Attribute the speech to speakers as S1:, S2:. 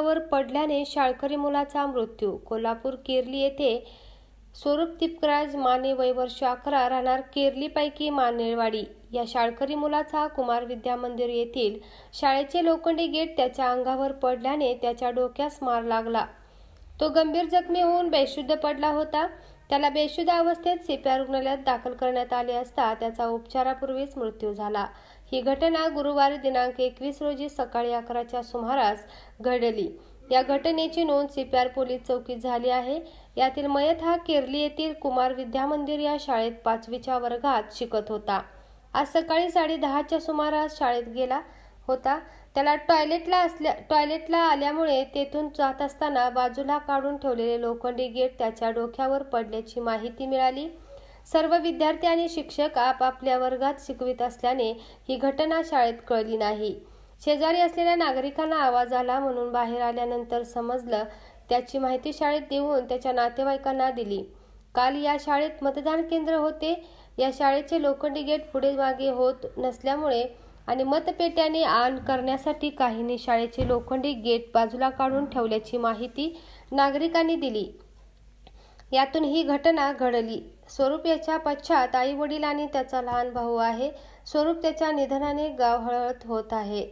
S1: अंगावर पडल्याने शाळकरी मुलाचा मृत्यू. कोल्हापूर केरली येथे स्वरूप दीपकराज माने वय वर्ष 11 राहणार केरलीपैकी मानेरवाडी या शाळकरी मुलाचा कुमार विद्या मंदिर येथील शाळेचे लोखंडी गेट त्याच्या अंगावर पडल्याने त्याच्या डोक्यास मार लागला. तो गंभीर जखमी होऊन बेशुद्ध पडला होता. त्याला बेशुद्ध अवस्थेत CPR रुग्णालयात दाखल करण्यात आले असता त्याचा उपचारापूर्वीच मृत्यू झाला. ही घटना गुरुवारी दिनांक 21 रोजी सकाळी 11च्या सुमारास घडली. या घटनेची नोंद CPR पोलीस चौकीत झाली आहे. यातील मयत हा केरली येथील कुमार विद्या मंदिर या शाळेत 5वीच्या वर्गात शिकत होता. आज सकाळी 10:30च्या सुमारास शाळेत गेला होता. त्याला टॉयलेटला आल्यामुळे तेथून जात असताना बाजूला काढून ठेवलेले लोखंडी गेट त्याच्या डोक्यावर पडल्याची माहिती मिळाली. सर्व विद्यार्थी आणि शिक्षक आपापल्या वर्गात शिकवित असल्याने ही घटना शाळेत कळली नाही. शेजारी असलेल्या नागरिकांना आवाज आला म्हणून बाहेर आल्यानंतर समजलं. त्याची माहिती शाळेत देऊन त्याच्या नातेवाईकांना दिली. काल या शाळेत मतदान केंद्र होते. या शाळेचे लोखंडी गेट पुढे मागे होत नसल्यामुळे आणि मतपेट्याने ऑन करण्यासाठी काहींनी शाळेचे लोखंडी गेट बाजूला काढून ठेवल्याची माहिती नागरिकांनी दिली. यातून ही घटना घडली. स्वरूप याच्या पश्चात आई वडील आणि त्याचा लहान भाऊ आहे. स्वरूप त्याच्या निधनाने गाव हळहळत होत आहे.